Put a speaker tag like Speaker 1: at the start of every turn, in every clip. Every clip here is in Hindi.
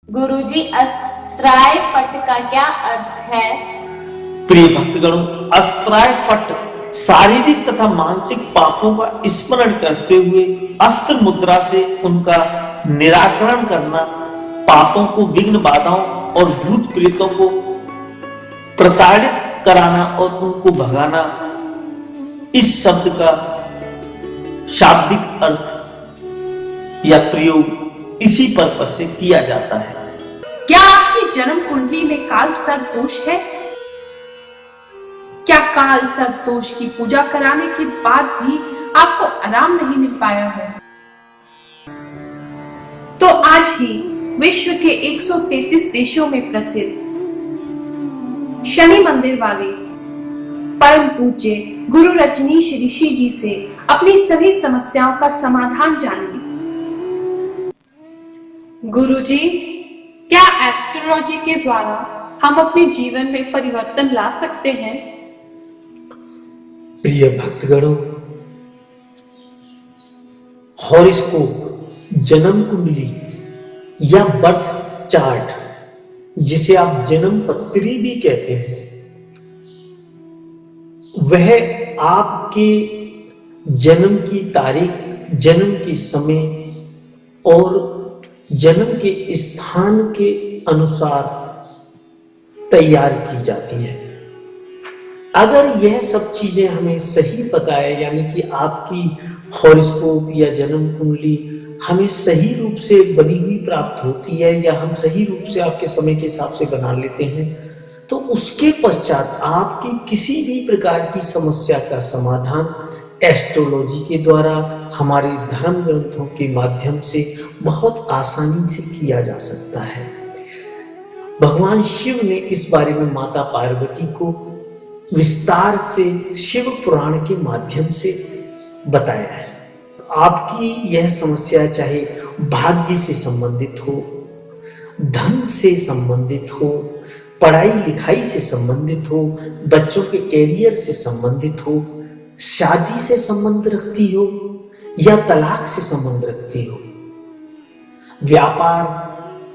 Speaker 1: गुरुजी, अस्त्राय फट का क्या अर्थ है?
Speaker 2: प्रिय भक्तगणों, अस्त्राय फट शारीरिक तथा मानसिक पापों का स्मरण करते हुए अस्त्र मुद्रा से उनका निराकरण करना, पापों को, विघ्न बाधाओं और भूत प्रेतों को प्रताड़ित कराना और उनको भगाना। इस शब्द का शाब्दिक अर्थ या प्रयोग इसी पर्पस से किया जाता है।
Speaker 3: क्या आपकी जन्म कुंडली में काल सर्प दोष है? क्या काल सर्प दोष की पूजा कराने के बाद भी आपको आराम नहीं मिल पाया है? तो आज ही विश्व के 133 देशों में प्रसिद्ध शनि मंदिर वाले परम पूज्य गुरु रजनीश ऋषि जी से अपनी सभी समस्याओं का समाधान जानिए। गुरुजी, क्या एस्ट्रोलॉजी के द्वारा हम अपने जीवन में परिवर्तन ला सकते हैं?
Speaker 2: प्रिय भक्तगणों, हॉरोस्कोप, जन्म कुंडली या बर्थ चार्ट, जिसे आप जन्म पत्री भी कहते हैं, वह आपके जन्म की तारीख, जन्म के समय और जन्म के स्थान के अनुसार तैयार की जाती है। अगर यह सब चीजें हमें सही पता है, यानी कि आपकी हॉरोस्कोप या जन्म कुंडली हमें सही रूप से बनी हुई प्राप्त होती है या हम सही रूप से आपके समय के हिसाब से बना लेते हैं, तो उसके पश्चात आपकी किसी भी प्रकार की समस्या का समाधान एस्ट्रोलॉजी के द्वारा, हमारे धर्म ग्रंथों के माध्यम से बहुत आसानी से किया जा सकता है। भगवान शिव ने इस बारे में माता पार्वती को विस्तार से शिव पुराण के माध्यम से बताया है। आपकी यह समस्या चाहे भाग्य से संबंधित हो, धन से संबंधित हो, पढ़ाई लिखाई से संबंधित हो, बच्चों के कैरियर से संबंधित हो, शादी से संबंध रखती हो या तलाक से संबंध रखती हो, व्यापार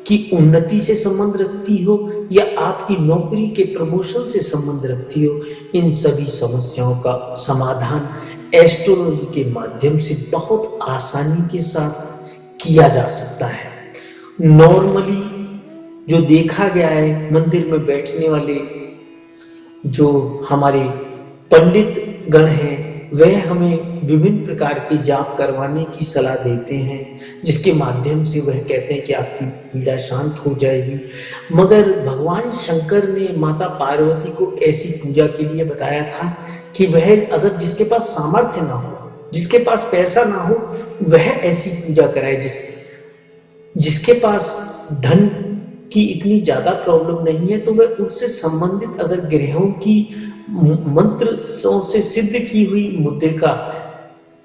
Speaker 2: की उन्नति से संबंध रखती हो या आपकी नौकरी के प्रमोशन से संबंध रखती हो, इन सभी समस्याओं का समाधान एस्ट्रोलॉजी के माध्यम से बहुत आसानी के साथ किया जा सकता है। नॉर्मली जो देखा गया है, मंदिर में बैठने वाले जो हमारे पंडित गण हैं, वह हमें विभिन्न प्रकार के जाप करवाने की सलाह देते हैं, जिसके माध्यम से वह कहते हैं कि आपकी पीड़ा शांत हो जाएगी। मगर भगवान शंकर ने माता पार्वती को ऐसी पूजा के लिए बताया था कि वह, अगर जिसके पास सामर्थ्य ना हो, जिसके पास पैसा ना हो, वह ऐसी पूजा कराए। जिसके पास धन की इतनी ज्यादा प्रॉब्लम नहीं है, तो वह उससे संबंधित अगर ग्रहों की मंत्र से सिद्ध की हुई मुद्रिका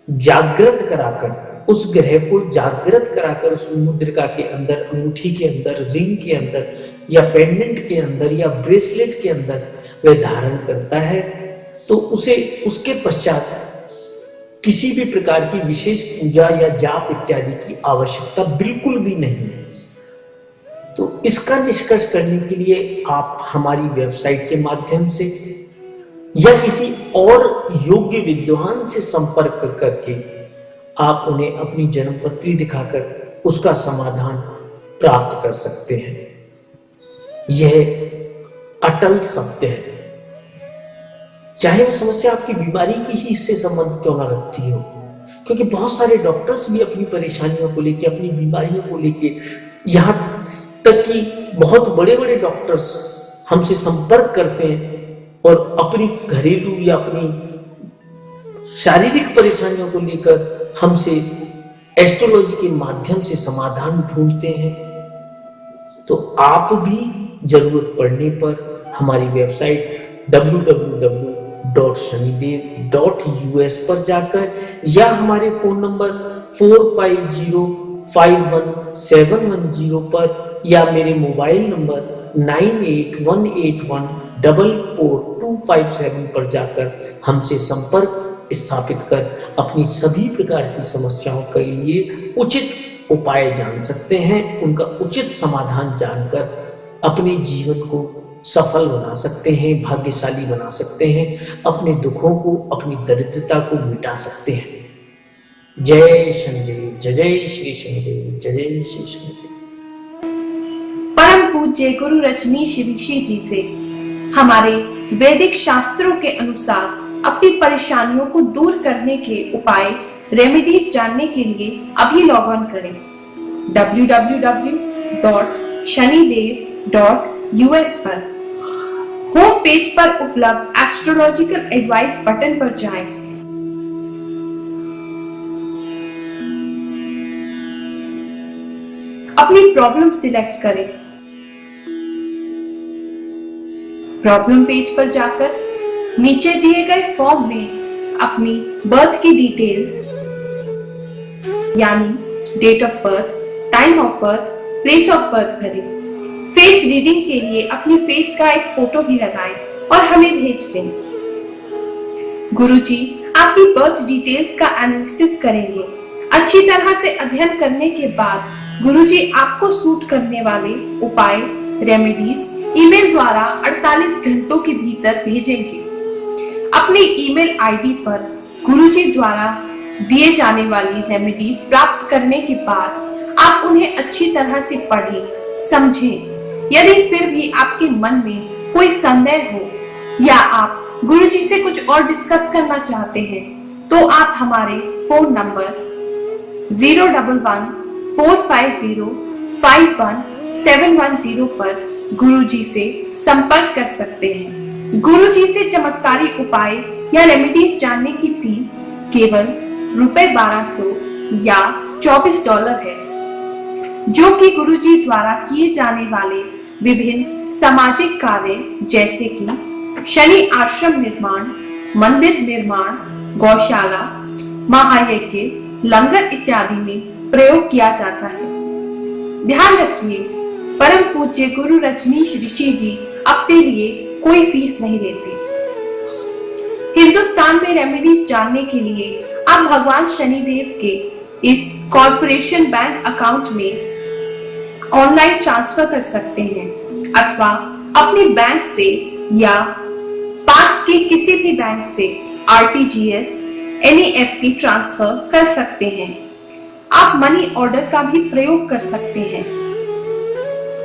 Speaker 2: जागृत कराकर, उस ग्रह को जागृत कराकर उस मुद्रिका के अंदर, अंगूठी के अंदर, रिंग के अंदर या पेंडेंट के अंदर या ब्रेसलेट के अंदर वह धारण करता है, तो उसे उसके पश्चात किसी भी प्रकार की विशेष पूजा या जाप इत्यादि की आवश्यकता बिल्कुल भी नहीं है। तो इसका निष्कर्ष करने के लिए आप हमारी वेबसाइट के माध्यम से या किसी और योग्य विद्वान से संपर्क करके आप उन्हें अपनी जन्मपत्री दिखाकर उसका समाधान प्राप्त कर सकते हैं। यह अटल सत्य है। चाहे वो समस्या आपकी बीमारी की ही इससे संबंध क्यों ना रखती हो, क्योंकि बहुत सारे डॉक्टर्स भी अपनी परेशानियों को लेके, अपनी बीमारियों को लेके, यहाँ तक कि बहुत बड़े बड़े डॉक्टर्स हमसे संपर्क करते हैं और अपनी घरेलू या अपनी शारीरिक परेशानियों को लेकर हमसे एस्ट्रोलॉजी के माध्यम से समाधान ढूंढते हैं। तो आप भी जरूरत पड़ने पर हमारी वेबसाइट www.shanidev.us पर जाकर या हमारे फोन नंबर 45051710 पर या मेरे मोबाइल नंबर 9818144257 पर जाकर हमसे संपर्क स्थापित कर अपनी सभी प्रकार की समस्याओं के लिए उचित उपाय जान सकते हैं, उनका उचित समाधान जानकर अपने जीवन को सफल बना सकते हैं, भाग्यशाली बना सकते हैं, अपने दुखों को, अपनी दरिद्रता को मिटा सकते हैं। जय शनिदेव, जय जय श्री शनिदेव, जय जय श्री शनिदेव।
Speaker 3: परम पूज्य गुरु रजनीश ऋषि जी से हमारे वैदिक शास्त्रों के अनुसार अपनी परेशानियों को दूर करने के उपाय, रेमेडीज जानने के लिए अभी लॉग ऑन करें www.shanidev.us पर। होम पेज पर उपलब्ध एस्ट्रोलॉजिकल एडवाइस बटन पर जाएं। अपनी प्रॉब्लम सिलेक्ट करें। प्रॉब्लम पेज पर जाकर नीचे दिए गए फॉर्म में अपनी बर्थ की डिटेल्स यानी date of birth, time of birth, place of birth भरें। फेस रीडिंग के लिए अपनी फेस का एक फोटो भी लगाएं और हमें भेज दें। गुरुजी आपकी बर्थ डिटेल्स का एनालिसिस करेंगे। अच्छी तरह से अध्ययन करने के बाद गुरुजी आपको सूट करने वाले उपाय, रेमेडीज ईमेल द्वारा 48 घंटों के भीतर भेजेंगे। अपनी ईमेल आईडी पर गुरुजी द्वारा दिए जाने वाली रेमेडीज प्राप्त करने के बाद आप उन्हें अच्छी तरह से पढ़ें, समझें। यदि फिर भी आपके मन में कोई संदेह हो या आप गुरुजी से कुछ और डिस्कस करना चाहते हैं तो आप हमारे फोन नंबर 011-450-51710 पर गुरुजी से संपर्क कर सकते हैं। गुरुजी से चमत्कारी उपाय या रेमेडीज जानने की फीस केवल ₹1200 या $24 है, जो कि गुरुजी द्वारा किए जाने वाले विभिन्न सामाजिक कार्य जैसे कि शनि आश्रम निर्माण, मंदिर निर्माण, गौशाला, महायज्ञ, लंगर इत्यादि में प्रयोग किया जाता है। ध्यान रखिए, परम पूज्य गुरु रजनीश ऋषि जी अपने लिए कोई फीस नहीं लेते। हिंदुस्तान में रेमेडीज जानने के लिए आप भगवान शनिदेव के इस कॉर्पोरेशन बैंक अकाउंट में ऑनलाइन ट्रांसफर कर सकते हैं अथवा अपने बैंक से या पास के किसी भी बैंक से RTGS, NEFT ट्रांसफर कर सकते हैं। आप मनी ऑर्डर का भी प्रयोग कर सकते हैं।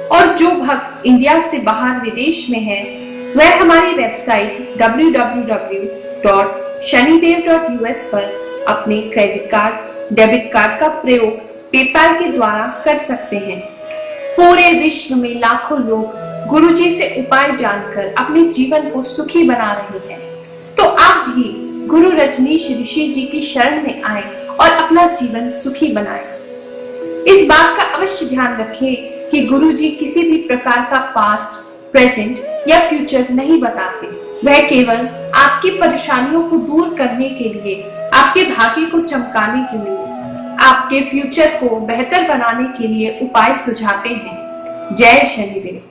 Speaker 3: और जो भक्त इंडिया से बाहर विदेश में है वह हमारी वेबसाइट www.shanidev.us पर अपने क्रेडिट कार्ड, डेबिट कार्ड का प्रयोग पेपैल के द्वारा कर सकते हैं। पूरे विश्व में लाखों लोग गुरुजी से उपाय जानकर अपने जीवन को सुखी बना रहे हैं। तो आप भी गुरु रजनीश ऋषि जी की शरण में आए और अपना जीवन सुखी बनाएं। इस बात का अवश्य ध्यान रखें कि गुरुजी किसी भी प्रकार का पास्ट, प्रेजेंट या फ्यूचर नहीं बताते। वह केवल आपकी परेशानियों को दूर करने के लिए, आपके भाग्य को चमकाने के लिए, आपके फ्यूचर को बेहतर बनाने के लिए उपाय सुझाते हैं। जय शनिदेव।